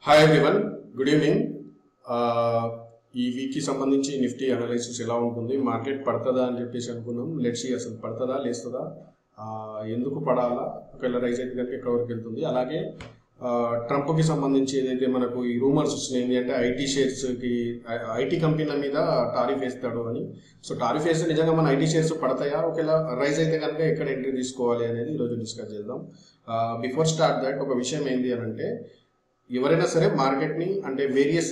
Hi everyone, good evening. ఈ వీక్కి సంబంధించి నిఫ్టీ అనాలిసిస్ ఎలా ఉంటుంది, మార్కెట్ పడుతుందా అని చెప్పేసి అనుకున్నాం. లెట్స్ సీ అసలు పడుతుందా లేస్తుందా, ఎందుకు పడాలా, ఒకవేళ రైజ్ అయితే కనుక ఎక్కడ వరకు వెళ్తుంది. అలాగే ట్రంప్కి సంబంధించి ఏదైతే మనకు ఈ రూమర్స్ వస్తున్నాయి అంటే ఐటీ షేర్స్కి, ఐటీ కంపెనీల మీద టారిఫ్ వేస్తాడు అని. సో టారిఫ్ వేస్తే నిజంగా మన ఐటీ షేర్స్ పడతాయా, ఒకవేళ రైజ్ అయితే కనుక ఎక్కడ ఎంట్రీ తీసుకోవాలి అనేది ఈరోజు డిస్కస్ చేద్దాం. బిఫోర్ స్టార్ట్ దట్ ఒక విషయం ఏంటి అని అంటే, ఎవరైనా సరే మార్కెట్ని అంటే వేరియస్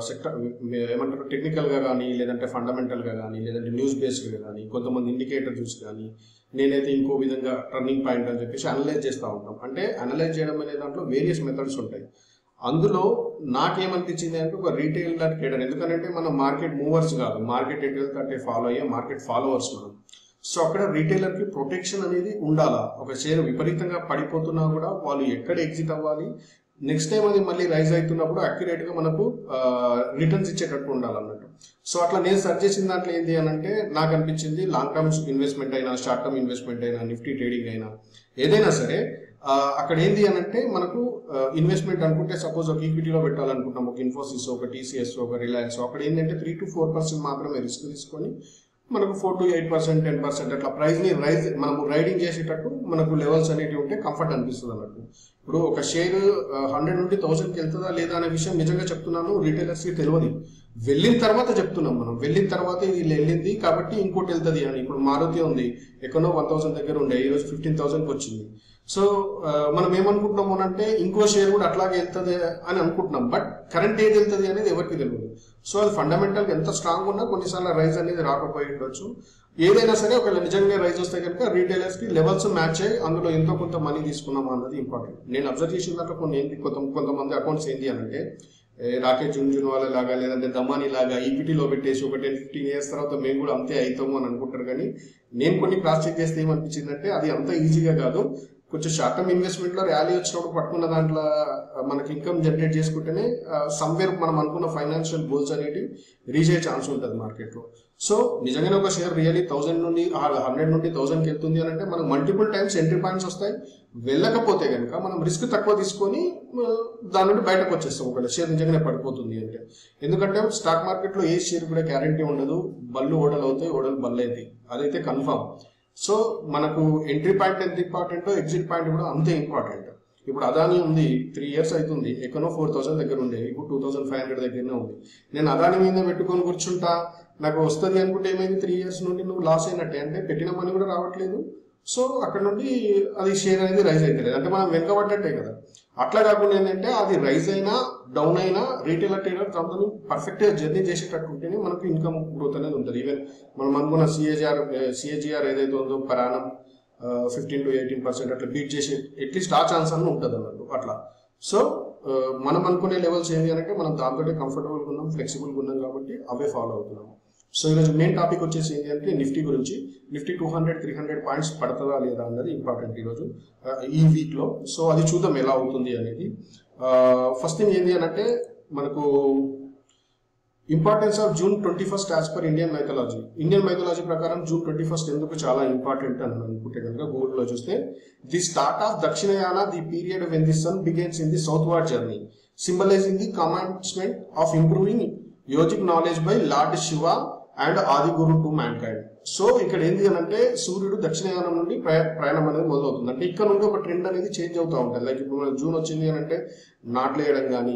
సెక్టర్ ఏమంటారు టెక్నికల్గా కానీ, లేదంటే ఫండమెంటల్గా కానీ, లేదంటే న్యూస్ బేస్డ్గా కానీ, కొంతమంది ఇండికేటర్ చూసి కానీ, నేనైతే ఇంకో విధంగా టర్నింగ్ పాయింట్ అని చెప్పేసి అనలైజ్ చేస్తూ ఉంటాం. అంటే అనలైజ్ చేయడం అనే దాంట్లో వేరియస్ మెథడ్స్ ఉంటాయి. అందులో నాకేమనిపించింది అంటే ఒక రీటైలర్ ట్రేడర్, ఎందుకంటే మనం మార్కెట్ మూవర్స్ కాదు, మార్కెట్ ఎటు వెళ్తే అంటే ఫాలో అయ్యే మార్కెట్ ఫాలోవర్స్ మనం. సో అక్కడ రిటైలర్కి ప్రొటెక్షన్ అనేది ఉండాలా. ఒక షేర్ విపరీతంగా పడిపోతున్నా కూడా వాళ్ళు ఎక్కడ ఎగ్జిట్ అవ్వాలి, నెక్స్ట్ టైం అది మళ్ళీ రైజ్ అవుతున్నప్పుడు అక్యురేట్గా మనకు రిటర్న్స్ ఇచ్చేటట్టు ఉండాలన్నట్టు. సో అట్లా నేను సర్చ్ చేసిన దాంట్లో ఏంటి అని అంటే, నాకు అనిపించింది లాంగ్ టర్మ్ ఇన్వెస్ట్మెంట్ అయినా, షార్ట్ టర్మ్ ఇన్వెస్ట్మెంట్ అయినా, నిఫ్టీ ట్రేడింగ్ అయినా, ఏదైనా సరే అక్కడ ఏంటి అని అంటే మనకు ఇన్వెస్ట్మెంట్ అనుకుంటే సపోజ్ ఒక ఈక్విటీలో పెట్టాలనుకుంటాం, ఒక ఇన్ఫోసిస్, ఒక టీసీఎస్, ఒక రిలయన్స్, అక్కడ ఏంటంటే 3 to 4% మాత్రమే రిస్క్ తీసుకొని మనకు 4 to 8%, 10% అట్లా ప్రైస్ని మనము రైడింగ్ చేసేటట్టు మనకు లెవెల్స్ అనేవి ఉంటే కంఫర్ట్ అనిపిస్తుంది అన్నట్టు. ఇప్పుడు ఒక షేర్ 100 నుండి 1000కి వెళ్తుందా లేదా అనే విషయం నిజంగా చెప్తున్నాను, రిటైలర్స్కి తెలియదు. వెళ్ళిన తర్వాత చెప్తున్నాం మనం, వెళ్ళిన తర్వాత ఇది వెళ్ళింది కాబట్టి ఇంకోటి వెళ్తుంది అని. ఇప్పుడు మారుతి ఉంది, ఎక్కడో 1000 దగ్గర ఉండే, ఈరోజు 15,000కి వచ్చింది. సో మనం ఏమనుకుంటున్నాము అంటే ఇంకో షేర్ కూడా అట్లాగే వెళ్తుంది అని అనుకుంటున్నాం, బట్ కరెంట్ ఏది వెళ్తుంది అనేది ఎవరికి తెలియదు. సో అది ఫండమెంటల్గా ఎంత స్ట్రాంగ్ ఉన్నా కొన్నిసార్లు రైజ్ అనేది రాకపోయి ఉండొచ్చు. ఏదైనా సరే ఒకవేళ నిజంగా రైజ్ వస్తే కనుక రీటైలర్స్కి లెవెల్స్ మ్యాచ్ అయ్యి అందులో ఎంతో కొంత మనీ తీసుకున్నాం అన్నది ఇంపార్టెంట్. నేను అబ్జర్వ్ చేసిన దాంట్లో కొంతమంది అకౌంట్స్ ఏంటి అని అంటే, రాకేష్ జున్జున్వాలా లాగా, లేదంటే దమానీ లాగా ఈక్విటీలో పెట్టేసి ఒక 10-15 years తర్వాత మేము కూడా అంతే అవుతాము అని అనుకుంటారు. కానీ నేను కొన్ని క్రాస్ చెక్ చేస్తే ఏమనిపించిందంటే అది అంత ఈజీగా కాదు. కొంచెం షార్ట్ టర్మ్ ఇన్వెస్ట్మెంట్లో ర్యాలీ వచ్చినప్పుడు పట్టుకున్న దాంట్లో మనకి ఇన్కమ్ జనరేట్ చేసుకుంటేనే సమ్వేర్ మనం అనుకున్న ఫైనాన్షియల్ గోల్స్ అనేవి రీచ్ అయ్యే ఛాన్స్ ఉంటుంది మార్కెట్లో. సో నిజంగానే ఒక షేర్ రియల్లీ 1000 నుండి 100 నుండి 1000కి వెళ్తుంది అని అంటే మనకు మల్టిపుల్ టైమ్స్ ఎంట్రీ పాయింట్స్ వస్తాయి. వెళ్ళకపోతే కనుక మనం రిస్క్ తక్కువ తీసుకొని దాని నుండి బయటకు వచ్చేస్తాం ఒకవేళ షేర్ నిజంగానే పడిపోతుంది అంటే. ఎందుకంటే స్టాక్ మార్కెట్లో ఏ షేర్ కూడా గ్యారంటీ ఉండదు, బళ్ళు ఓడలు అవుతాయి, ఓడలు బళ్ళు అవుతాయి, అదైతే కన్ఫర్మ్. సో మనకు ఎంట్రీ పాయింట్ ఎంత ఇంపార్టెంటో ఎగ్జిట్ పాయింట్ కూడా అంతే ఇంపార్టెంట్. ఇప్పుడు అదానీ ఉంది, 3 years అవుతుంది, ఎక్కడో 4000 దగ్గర ఉండే, ఇప్పుడు 2500 దగ్గరనే ఉంది. నేను అదానీ మీద పెట్టుకొని కూర్చుంటా, నాకు వస్తుంది అనుకుంటే ఏమైంది, 3 years నుండి నువ్వు లాస్ అయినట్టే, అంటే పెట్టిన మనీ కూడా రావట్లేదు. సో అక్కడ నుండి అది షేర్ అనేది రైజ్ అవుతలేదు, అంటే మనం వెనకబడ్డట్టే కదా. అట్లా కాకుండా ఏంటంటే అది రైజ్ అయినా డౌన్ అయినా రీటైలర్ ట్రేడర్ దాంతో పర్ఫెక్ట్గా జర్నీ చేసేటట్టు ఉంటేనే మనకు ఇన్కమ్ గ్రోత్ అనేది ఉంటుంది. ఈవెన్ మనం అనుకున్న సిఏజిఆర్ ఏదైతే ఉందో పరాణం 15 to 18% అట్లా బీట్ చేసి అట్లీస్ట్ ఆ ఛాన్స్ అన్న ఉంటుంది అన్నట్టు అట్లా. సో మనం అనుకునే లెవెల్స్ ఏంటి అంటే మనం దాంతో కంఫర్టబుల్గా ఉన్నాం, ఫ్లెక్సిబుల్గా ఉన్నాం కాబట్టి అవే ఫాలో అవుతున్నాం. సో ఈరోజు మెయిన్ టాపిక్ వచ్చేసి ఏంటి అంటే నిఫ్టీ గురించి. నిఫ్టీ 200-300 పాయింట్స్ పడుతుందా లేదా అన్నది ఇంపార్టెంట్ ఈరోజు ఈ వీక్లో. సో అది చూద్దాం ఎలా అవుతుంది అనేది. ఫస్ట్ థింగ్ ఏంటి అని అంటే మనకు importance of June 21st as per Indian mythology. Indian mythology ప్రకారం June 21st ఎందుకు చాలా ఇంపార్టెంట్ అని అనుకుంటే కనుక గూగుల్లో చూస్తే, the start of Dakshinayana, the period when the sun begins in the southward journey, symbolizing the commencement of improving yogic knowledge by lord Shiva and Adi Guru to mankind. So ఇక్కడ ఏంటి అని అంటే సూర్యుడు దక్షిణయానం నుండి ప్రయాణం అనేది మొదలవుతుంది. అంటే ఇక్కడ నుండి ఒక ట్రెండ్ అనేది చేంజ్ అవుతూ ఉంటుంది. లైక్ ఇప్పుడు మనకు జూన్ వచ్చింది అని అంటే నాట్లేయడం కానీ,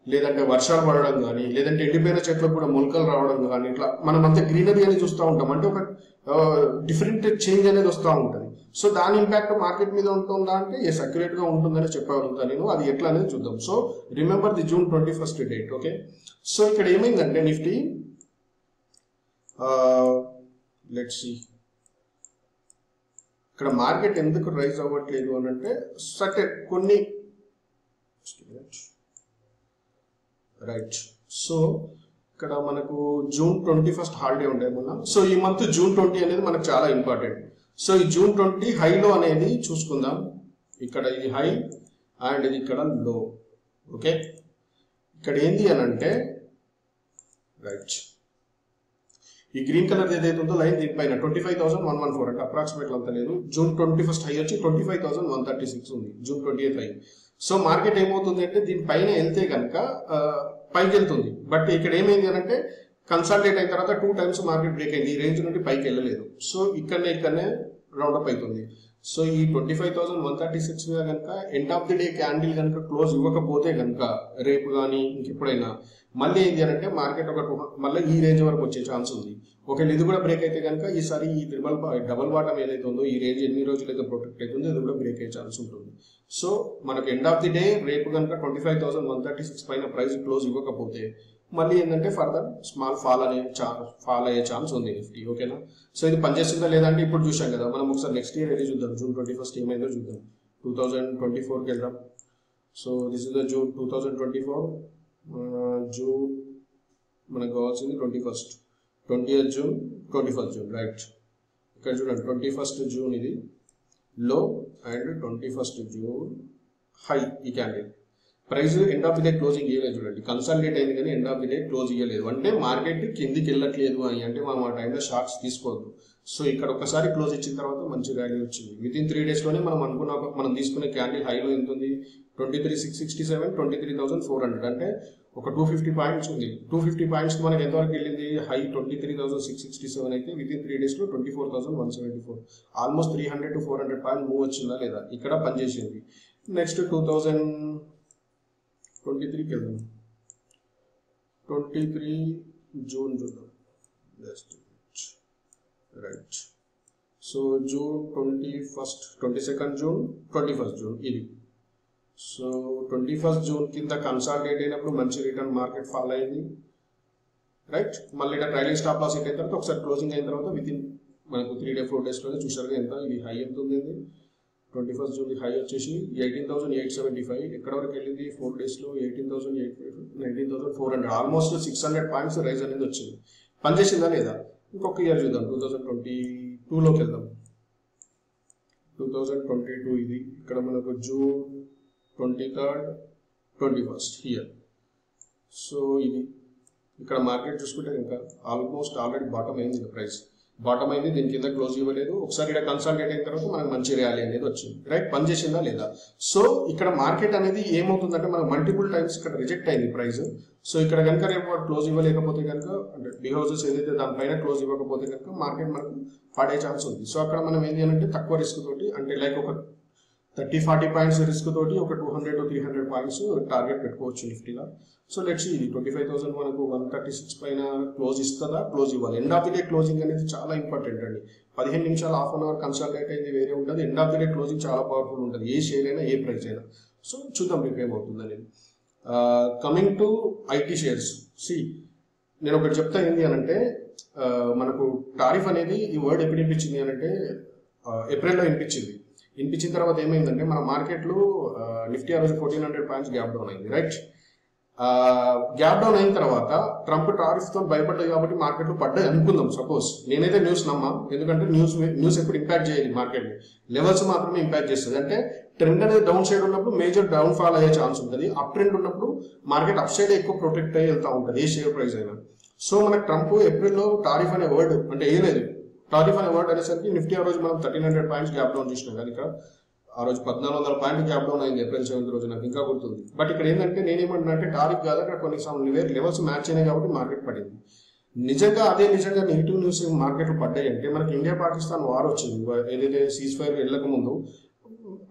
లేదంటే వర్షాలు పడడం కానీ, లేదంటే ఎండిపోయిన చెట్లకు కూడా మొలకలు రావడం కానీ, ఇట్లా మనం అంతా గ్రీనరీ అనేది చూస్తూ ఉంటాం. అంటే ఒక డిఫరెంట్ చేంజ్ అనేది వస్తూ ఉంటుంది. సో దాని ఇంపాక్ట్ మార్కెట్ మీద ఉంటుందా అంటే ఎస్, అక్యురేట్గా ఉంటుందని చెప్పగలుగుతాను నేను. అది ఎట్లా అనేది చూద్దాం. So remember the June 21st date. Okay, so ఇక్కడ ఏమైందంటే నిఫ్టీ లెట్స్ సీ ఇక్కడ మార్కెట్ ఎందుకు రైజ్ అవ్వట్లేదు అని అంటే సర్టెన్ కొన్ని రైట్. సో ఇక్కడ మనకు June 21st హాలిడే ఉండే మొన్న. సో ఈ మంత్ June 20 అనేది మనకు చాలా ఇంపార్టెంట్. సో ఈ June 20 హైలో అనేది చూసుకుందాం. ఇక్కడ ఇది హై అండ్ ఇది ఇక్కడ లో. ఓకే, ఇక్కడ ఏంది అని అంటే రైట్ ఈ గ్రీన్ కలర్ ఏదైతే ఉందో లైన్ దీనిపైన 25,114 అంటే అప్రాక్సిమేట్ అంత లేదు. June 21st హై వచ్చి 25,136 ఉంది, June 20th high. So market ఏమవుతుంది అంటే దీనిపైన వెళ్తే కనుక పైకి వెళ్తుంది. బట్ ఇక్కడ ఏమైంది అని అంటే కన్సల్టేట్ అయిన తర్వాత 2 times మార్కెట్ బ్రేక్ అయింది. ఈ రేంజ్ నుండి పైకి వెళ్ళలేదు. సో ఇక్కడనే రౌండప్ అవుతుంది. సో ఈ 25,136 మీద కనుక end of the day candle కనుక క్లోజ్ ఇవ్వకపోతే కనుక రేపు కానీ ఇంకెప్పుడైనా మళ్ళీ ఏంటి అని అంటే మార్కెట్ మళ్ళీ ఈ రేంజ్ వరకు వచ్చే ఛాన్స్ ఉంది. ఒకవేళ ఇది కూడా బ్రేక్ అయితే కనుక ఈసారి ఈ డబల్ బాటమ్ ఏదైతే ఉందో ఈ రేంజ్ ఎన్ని రోజులు అయితే ప్రొటెక్ట్ అవుతుందో ఇది కూడా బ్రేక్ అయ్యే ఛాన్స్ ఉంటుంది. సో మనకు ఎండ్ ఆఫ్ ది డే రేపు కనుక 25,136 పైన ప్రైస్ క్లోజ్ ఇవ్వకపోతే మళ్ళీ ఏంటంటే ఫర్దర్ స్మాల్ ఫాల్ అయ్యే ఛాన్స్ ఉంది నిఫ్టీ. ఓకేనా? సో ఇది పనిచేస్తుందా లేదంటే ఇప్పుడు చూసాం కదా, మనం ఒకసారి నెక్స్ట్ ఇయర్ వెళ్ళి చూద్దాం. June 21st ఏమైందో చూద్దాం. 2024కి వెళ్దాం. So this is the June 2024. June మనకు కావాల్సింది 21st, 20th June, 21st June, right. ఇక్కడ చూడండి 21st June ఇది లో అండ్ 21st June హై. ఈ candle price end of the day closing ఇవ్వలేదు. చూడండి కన్సల్టేట్ అయింది కానీ end of the day close ఇవ్వలేదు. అంటే మార్కెట్ కిందికి వెళ్ళట్లేదు అని అంటే మనం ఆ టైంలో షార్ట్స్ తీసుకోవద్దు. సో ఇక్కడ ఒకసారి క్లోజ్ ఇచ్చిన తర్వాత మంచి ర్యాలీ వచ్చింది. వితిన్ 3 days లోనే మనం తీసుకునే క్యాండిల్ హైలో ఎంత ఉంది? 23,667, 23,400. అంటే ఒక 250 పాయింట్స్ ఉంది. 250 పాయింట్స్ మనకి ఎంతవరకు వెళ్ళింది? హై 23,667 అయితే వితిన్ 3 days లో 24,174. ఆల్మోస్ట్ 300 to 400 పాయింట్ మూవ్ వచ్చిందా లేదా? ఇక్కడ పనిచేసింది. నెక్స్ట్ 2023కి వెళ్దాం. 23 June చూద్దాం. Right. So June 21st, 22nd June, 21st June ఇది. సో 21st June కింద కన్సాలిడేట్ అయినప్పుడు మంచి రిటర్న్ మార్కెట్ ఫాల్ అయింది. రైట్. మళ్ళీ ఇక్కడ ట్రైలింగ్ స్టాప్ లాస్ హిట్ అయిన తర్వాత ఒకసారి క్లోజింగ్ అయిన తర్వాత వితిన్ మనకు 3-4 days లోనే చూసారుగా ఎంత ఇది హై ఎంత ఉంది. 21st June హై వచ్చేసి 18,875. ఎక్కడ వరకు వెళ్ళింది? 4 days లో 18,855, 19,400. ఆల్మోస్ట్ 600 పాయింట్స్ రైజ్ అనేది వచ్చింది. పనిచేసిందా లేదా? ఇంకొక ఇయర్ చూద్దాం. 2022లోకి వెళ్దాం. 2022 ఇది. ఇక్కడ మనకు June 23rd, 21st year. So ఇది ఇక్కడ మార్కెట్ చూసుకుంటే ఇంకా ఆల్మోస్ట్ ఆల్రెడీ బాటమ్ అయింది. ప్రైస్ బాటమ్ అయింది, దీని కింద క్లోజ్ ఇవ్వలేదు. ఒకసారి ఇక్కడ కన్సల్టేట్ అయిన తర్వాత మనకు మంచి ర్యాలీ అనేది వచ్చింది. రైట్. పనిచేసిందా లేదా? సో ఇక్కడ మార్కెట్ అనేది ఏమవుతుందంటే మనకు మల్టిపుల్ టైమ్స్ ఇక్కడ రిజెక్ట్ అయింది ప్రైస్. సో ఇక్కడ కనుక రేపు క్లోజ్ ఇవ్వలేకపోతే కనుక అంటే బి హౌసెస్ ఏదైతే దానిపైన క్లోజ్ ఇవ్వకపోతే కనుక మార్కెట్ మనకు పడే ఛాన్స్ ఉంది. సో అక్కడ మనం ఏంటి అంటే తక్కువ రిస్క్ తోటి అంటే లైక్ ఒక 30-40 పాయింట్స్ రిస్క్ తోటి ఒక 200 to 300 పాయింట్స్ టార్గెట్ పెట్టుకోవచ్చు నిఫ్టీగా. సో లెట్స్ ఇది 25,000 మనకు 136 పైన క్లోజ్ ఇస్తుందా? క్లోజ్ ఇవ్వాలి. End of the day closing అనేది చాలా ఇంపార్టెంట్ అండి. 15 నిమిషాలు హాఫ్ అన్ అవర్ కన్సల్టేట్ అయింది వేరే ఉంటుంది. End of the day closing చాలా పవర్ఫుల్ ఉంటుంది. ఏ షేర్ అయినా ఏ ప్రైస్ అయినా. సో చూద్దాం రేపు ఏమవుతుంది అనేది. Coming to IT shares. నేను ఒకటి చెప్తా ఏంటి అనంటే మనకు టారిఫ్ అనేది ఈ వర్డ్ ఎప్పుడు వినిపించింది అనంటే ఏప్రిల్లో వినిపించిన తర్వాత ఏమైందంటే మన మార్కెట్లో నిఫ్టీ ఆ రోజు 1400 పాయింట్స్ గ్యాప్ డౌన్ అయింది. రైట్. గ్యాప్ డౌన్ అయిన తర్వాత ట్రంప్ టారిఫ్ తో భయపడ్డాయి కాబట్టి మార్కెట్లో పడ్డాయి అనుకుందాం. సపోజ్ నేనైతే న్యూస్ నమ్మా, ఎందుకంటే న్యూస్ ఎప్పుడు ఇంపాక్ట్ చేయదు మార్కెట్ లెవెల్స్ మాత్రమే ఇంపాక్ట్ చేస్తుంది. అంటే ట్రెండ్ అనేది డౌన్ సైడ్ ఉన్నప్పుడు మేజర్ డౌన్ ఫాల్ అయ్యే ఛాన్స్ ఉంటుంది. అప్ ట్రెండ్ ఉన్నప్పుడు మార్కెట్ అప్ సైడ్ ఎక్కువ ప్రొటెక్ట్ అయ్యి వెళ్తూ ఉంటుంది ఏ షేర్ ప్రైస్ అయినా. సో మనకు ట్రంప్ ఏప్రిల్లో టారిఫ్ అనే వర్డ్ అంటే వేయలేదు. టారిఫ్ అనే వర్డ్ అనేసరికి నిఫ్టీ ఆ రోజు మనం 1300 పాయింట్స్ గ్యాప్ డౌన్ చూసినాం. కానీ ఇక్కడ ఆ రోజు 1400 పాయింట్ గ్యాప్ డౌన్ అయింది April 7th రోజు, నాకు ఇంకా గుర్తుంది. బట్ ఇక్కడ ఏంటంటే నేనేమంటున్నా అంటే టారిఫ్ కాదు, అక్కడ కొన్ని లెవెల్స్ మ్యాచ్ అయినాయి కాబట్టి మార్కెట్ పడింది. నిజంగా నెగిటివ్ న్యూస్ మార్కెట్ పడ్డాయి అంటే మనకి ఇండియా పాకిస్తాన్ వార్ వచ్చింది. ఏదైతే సీజ్ ఫైర్ వెళ్ళక ముందు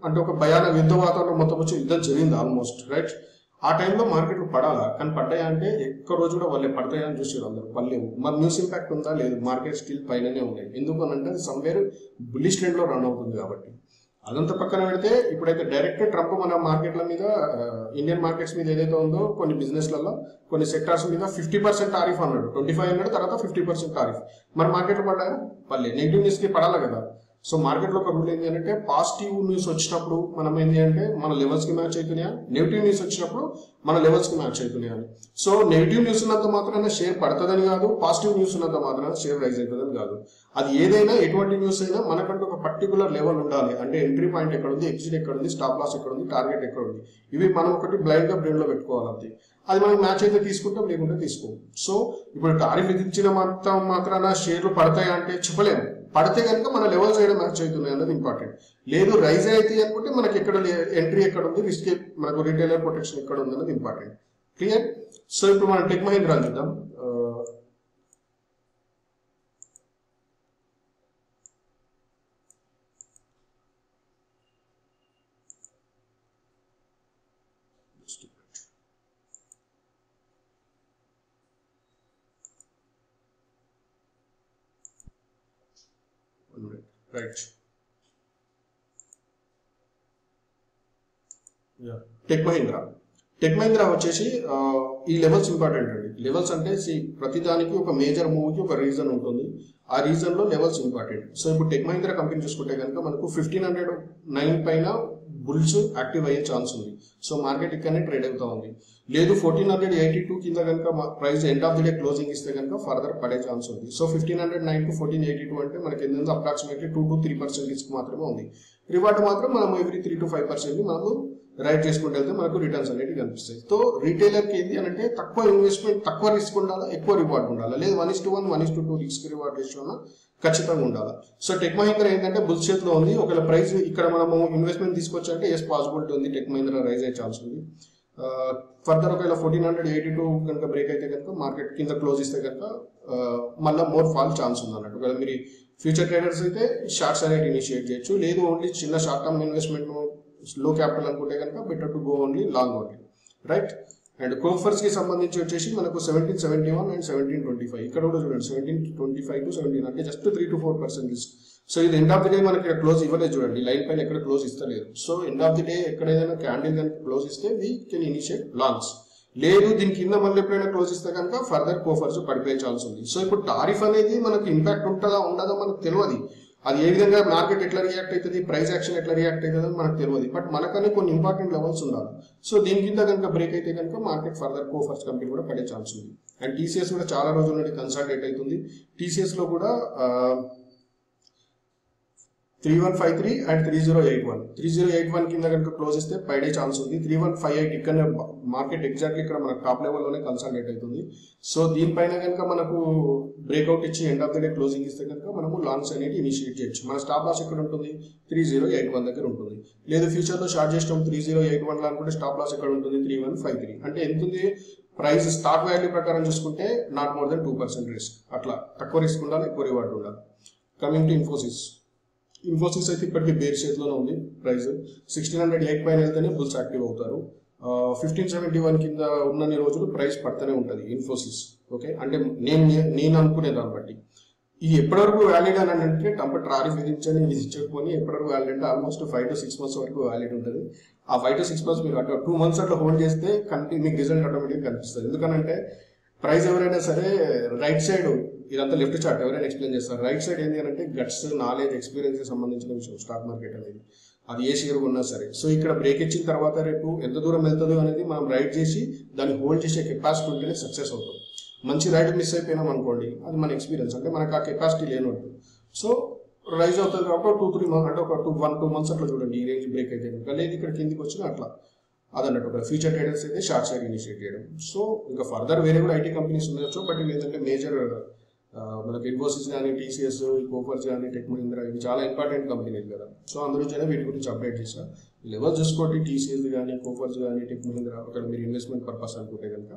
అంటే ఒక భయానక యుద్ధ వాతావరణం మొత్తం వచ్చి యుద్ధం జరిగింది ఆల్మోస్ట్. రైట్. ఆ టైంలో మార్కెట్లు పడాలా, కానీ పడ్డాయా అంటే ఎక్కువ రోజు కూడా వాళ్ళే పడతాయా అని చూసారు అందరూ. పడలేవు. మరి న్యూస్ ఇంపాక్ట్ ఉందా? లేదు. మార్కెట్ స్టిల్ పైననే ఉన్నాయి. ఎందుకు అని అంటే సమ్వేర్ బుల్లిష్ ట్రెండ్ లో రన్ అవుతుంది కాబట్టి. అదంతా పక్కన పెడితే ఇప్పుడైతే డైరెక్ట్ ట్రంప్ మన మార్కెట్ల మీద ఇండియన్ మార్కెట్స్ మీద ఏదైతే ఉందో కొన్ని బిజినెస్లలో కొన్ని సెక్టార్స్ మీద 50% టారిఫ్ అన్నాడు. 25 అన్నాడు, తర్వాత 50% టారిఫ్. మరి మార్కెట్లో పడ్డాయా? పడలేదు. నెగిటివ్ న్యూస్ కి పడాలి కదా. సో మార్కెట్లో ఒక రూల్ ఏంటి అంటే పాజిటివ్ న్యూస్ వచ్చినప్పుడు మనం ఏంటి అంటే మన లెవెల్స్ కి మ్యాచ్ అవుతున్నాయా, నెగిటివ్ న్యూస్ వచ్చినప్పుడు మన లెవెల్స్ కి మ్యాచ్ అవుతున్నాయా. సో నెగిటివ్ న్యూస్ ఉన్నంత మాత్రాన షేర్ పడుతుందని కాదు, పాజిటివ్ న్యూస్ ఉన్నంత మాత్రాన షేర్ రైజ్ అవుతుందని కాదు. అది ఏదైనా ఎటువంటి న్యూస్ అయినా మనకంటూ ఒక పర్టికులర్ లెవెల్ ఉండాలి. అంటే ఎంట్రీ పాయింట్ ఎక్కడ ఉంది, ఎగ్జిట్ ఎక్కడ ఉంది, స్టాప్ లాస్ ఎక్కడ ఉంది, టార్గెట్ ఎక్కడ ఉంది, ఇవి మనం ఒకటి బ్లైండ్ గా బ్రెయిన్ లో పెట్టుకోవాలి. అంతే. అది మనకి మ్యాచ్ అయితే తీసుకుంటాం, లేకుంటే తీసుకోం. సో ఇప్పుడు టారిఫ్ విధించిన మాత్రాన షేర్లు పడతాయా అంటే చెప్పలేము. పడితే కనుక మన లెవెల్స్ ఏదో మ్యాచ్ అవుతున్నాయి అన్నది ఇంపార్టెంట్. లేదు రైజ్ అయితే అనుకుంటే మనకి ఎక్కడ ఎంట్రీ ఎక్కడ ఉంది, రిస్క్ మనకు రిటైలర్ ప్రొటెక్షన్ ఎక్కడ ఉంది అన్నది ఇంపార్టెంట్. క్లియర్? సో ఇప్పుడు మనం టెక్ మహీంద్రా చూద్దాం. రైట్, టెక్ మహీంద్రా వచ్చేసి ఈ లెవెల్స్ ఇంపార్టెంట్ అండి. లెవెల్స్ అంటే ప్రతి దానికి ఒక మేజర్ మూవ్కి ఒక రీజన్ ఉంటుంది. ఆ రీజన్లో లెవెల్స్ ఇంపార్టెంట్. సో ఇప్పుడు టెక్ మహీంద్రా కంపెనీ చూసుకుంటే కనుక మనకు 1509 పైన బుల్స్ యాక్టివ్ అయ్యే ఛాన్స్ ఉంది. సో మార్కెట్ ఇక్కడనే ట్రేడ్ అవుతా ఉంది. లేదు 1482 కింద కనుక price end of the day closing ఇస్తే కనుక ఫర్దర్ పడే ఛాన్స్ ఉంది. సో 1509 to 1482 అంటే మనకి ఏంటంటే అప్రాక్సిమేట్లీ 2 to 3% రిస్క్ మాత్రమే ఉంది. రివార్డ్ మాత్రం మనం ఎవ్రీ 3 to 5% మనము రైట్ చేసుకుంటే వెళ్తే మనకు రిటర్న్స్ అనేవి కనిపిస్తాయి. సో రీటైలర్కి ఏంటి అంటే తక్కువ ఇన్వెస్ట్మెంట్, తక్కువ రిస్క్ ఉండాలా, ఎక్కువ రివార్డ్ ఉండాలా, లేదు 1:1, 1:2 రిస్క్ రివార్డ్ రేషియో ఖచ్చితంగా ఉండాలి. సో టెక్ మహీంద్రా ఏంటంటే బుల్ చేతిలో ఉంది. ఒకవేళ ప్రైస్ ఇక్కడ మనము ఇన్వెస్ట్మెంట్ తీసుకొచ్చంటే ఎస్ పాసిబిలిటీ ఉంది, టెక్ మహీంద్రా రైజ్ అయ్యే ఛాన్స్ ఉంది. ఫర్దర్ ఒకవేళ 1482 కనుక బ్రేక్ అయితే కనుక మార్కెట్ కింద క్లోజ్ ఇస్తే కనుక మళ్ళీ మోర్ ఫాల్ ఛాన్స్ ఉంది అన్నట్టు. ఒకవేళ మీరు ఫ్యూచర్ ట్రేడర్స్ అయితే షార్ట్స్ అనేది ఇనిషియేట్ చేయొచ్చు. లేదు ఓన్లీ చిన్న షార్ట్ టర్మ్ ఇన్వెస్ట్మెంట్ లో క్యాపిటల్ అనుకుంటే కనుక better to go only long only. Right? And కోఫర్స్ కి సంబంధించి వచ్చేసి మనకు 1771 అండ్ 1725 ఇక్కడ కూడా చూడండి 1725 to 17 అంటే జస్ట్ 3 to 4% రిస్క్. సో ఇది ఎండ్ ఆఫ్ ది డే మనకి క్లోజ్ ఇవ్వలేదు చూడండి, లైన్ పైన ఎక్కడ క్లోజ్ ఇస్తలేదు. So end of the day ఎక్కడ ఏదైనా క్యాండిల్ కనుక క్లోజ్ ఇస్తే వీ కెన్ ఇనిషియేట్ లాంగ్స్. లేదు దీని కింద మళ్ళీ ఎప్పుడైనా క్లోజ్ ఇస్తే కనుక ఫర్దర్ కోఫర్స్ పడిపోయే ఛాన్స్ ఉంది. సో ఇప్పుడు టారిఫ్ అనేది మనకు ఇంపాక్ట్ ఉంటుందా ఉండదా మనకు తెలియదు. అది ఏ విధంగా మార్కెట్ ఎట్లా రియాక్ట్ అవుతుంది, ప్రైస్ యాక్షన్ ఎట్లా రియాక్ట్ అవుతుంది అని మనకు తెలియదు. బట్ మనకనే కొన్ని ఇంపార్టెంట్ లెవెల్స్ ఉండాలి. సో దీని కింద కనుక బ్రేక్ అయితే కనుక మార్కెట్ ఫర్దర్ కోఫర్స్ కంపెనీ కూడా పడే ఛాన్స్ ఉంది. అండ్ టీసీఎస్ కూడా చాలా రోజుల నుండి కన్సల్టేట్ అవుతుంది. టీసీఎస్ లో కూడా 3153 అండ్ 3081 3081 కింద కనుక క్లోజ్ ఇస్తే పైడే ఛాన్స్ ఉంది. 3158 ఇక్కడ మార్కెట్ ఎగ్జాక్ట్లీ ఇక్కడ మనకు టాప్ లెవెల్లోనే కన్సల్టేట్ అవుతుంది. సో దీనిపైన కనుక మనకు బ్రేక్అవుట్ ఇచ్చి end of the day closing ఇస్తే కనుక మనము లాంగ్స్ అనేది ఇనిషియేట్ చేయొచ్చు. మన స్టాప్ లాస్ ఎక్కడ ఉంటుంది, 3081 దగ్గర ఉంటుంది. లేదు ఫ్యూచర్లో షార్ట్ చేసినాం 3081 లో అనుకుంటే స్టాప్ లాస్ ఎక్కడ ఉంటుంది, 3153. అంటే ఎంత ఉంది ప్రైస్ స్టాక్ వాల్యూ ప్రకారం చూసుకుంటే నాట్ మోర్ దెన్ 2% రిస్క్. అట్లా తక్కువ రిస్క్ ఉండాలి, ఎక్కువ రివార్డ్ ఉండాలి. కమింగ్ టు ఇన్ఫోసిస్ అయితే ఇప్పటికీ బేర్ చేతిలోనే ఉంది. ప్రైస్ 1608 పైన వెళ్తేనే బుల్స్ యాక్టివ్ అవుతారు. 1571 కింద ఉన్నన్ని రోజులు ప్రైస్ పడుతూనే ఉంటుంది ఇన్ఫోసిస్. ఓకే, అంటే నేను అనుకునే దాన్ని బట్టి ఇది ఎప్పటివరకు వ్యాలిడ్ అని అంటే టారిఫ్ విధించకపోయి ఎప్పటివరకు వ్యాలిడ్ అంటే ఆల్మోస్ట్ 5 to 6 months వరకు వ్యాలిడ్ ఉంటుంది. ఆ 5 to 6 months మీరు అట్లా 2 months అట్లా హోల్డ్ చేస్తే మీకు రిజల్ట్ ఆటోమేటిక్ కనిపిస్తుంది. ఎందుకంటే ప్రైస్ ఎవరైనా సరే రైట్ సైడ్ ఇదంతా లెఫ్ట్ చార్ట్ ఎవరైనా ఎక్స్ప్లెయిన్ చేస్తారు. రైట్ సైడ్ ఏంటి అంటే గట్స్, నాలెడ్జ్, ఎక్స్పీరియన్స్ కి సంబంధించిన విషయం స్టాక్ మార్కెట్ అనేది. అది ఏ షేర్ ఉన్నా సరే. సో ఇక్కడ బ్రేక్ ఇచ్చిన తర్వాత రేపు ఎంత దూరం వెళ్తుందో అనేది మనం రైట్ చేసి దాన్ని హోల్డ్ చేసే కెపాసిటీ ఉంటేనే సక్సెస్ అవుతాం. మంచి రైడ్ మిస్ అయిపోయినాం అనుకోండి, అది మన ఎక్స్పీరియన్స్, అంటే మనకు ఆ కెపాసిటీ లేనట్టు. సో రైజ్ అవుతుంది కాబట్టి 2-3 months అంటే ఒక 1-2 months అట్లా చూడండి. ఈ రేంజ్ బ్రేక్ అయితే కనుక, లేదు ఇక్కడ కిందికి వచ్చినా అట్లా అదన్నట్టు. ఒక ఫ్యూచర్ ట్రేడర్స్ అయితే షార్ట్ సైడ్ ఇనిషియేట్ చేయడం. సో ఇంకా ఫర్దర్ వేరే కూడా ఐటీ కంపెనీస్ ఉండొచ్చు. బట్ ఇవి ఏంటంటే మేజర్ మనకి ఇన్ఫోసిస్ కానీ, టీసీఎస్, కోఫర్స్ కానీ, టెక్ మహీంద్రా ఇవి చాలా ఇంపార్టెంట్ కంపెనీలు కదా. సో అందులోనే వీటి గురించి అప్డేట్ చేశాను. లెవెల్ చూసుకోండి, టీసీఎస్ కానీ, కోఫర్స్ కానీ, టెక్ మహీంద్రా ఒకవేళ మీరు ఇన్వెస్ట్మెంట్ పర్పస్ అనుకుంటే కనుక.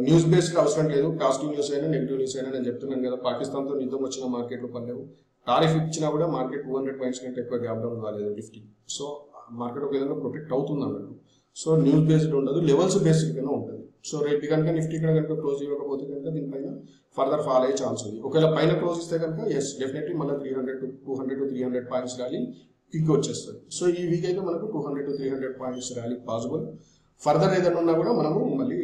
న్యూస్ బేస్డ్ అవసరం లేదు. పాజిటివ్ న్యూస్ అయినా నెగిటివ్ న్యూస్ అయినా నేను చెప్తున్నాను కదా. పాకిస్తాన్తో యుద్ధం వచ్చిన మార్కెట్లో పడలేవు. టారిఫ్ ఇచ్చినా కూడా మార్కెట్ 200 points కంటే ఎక్కువ గ్యాప్ డౌన్ కాలేదు నిఫ్టీ. సో మార్కెట్ ఒక విధంగా ప్రొటెక్ట్ అవుతుంది అన్నట్టు. సో న్యూస్ బేస్డ్ ఉండదు, లెవెల్స్ బేస్డ్ గానే ఉంటుంది. సో రేపు కనుక నిఫ్టీ ఇక్కడ కనుక క్లోజ్ ఇవ్వకపోతే కనుక దీనిపైన ఫర్దర్ ఫాల్ అయ్యే ఛాన్స్ ఉంది. ఒకవేళ పైన క్లోజ్ ఇస్తే కనుక ఎస్ డెఫినెట్లీ మళ్ళీ 200 to 300 points ర్యాలీ క్విక్ వచ్చేస్తుంది. సో ఈ వీక్ అయితే మనకు 200 to 300 points rally possible. Further ఏదైనా ఉన్నా కూడా మనము మళ్ళీ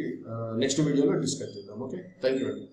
నెక్స్ట్ వీడియోలో డిస్కస్ చేద్దాం. ఓకే, థ్యాంక్ యూ అండి.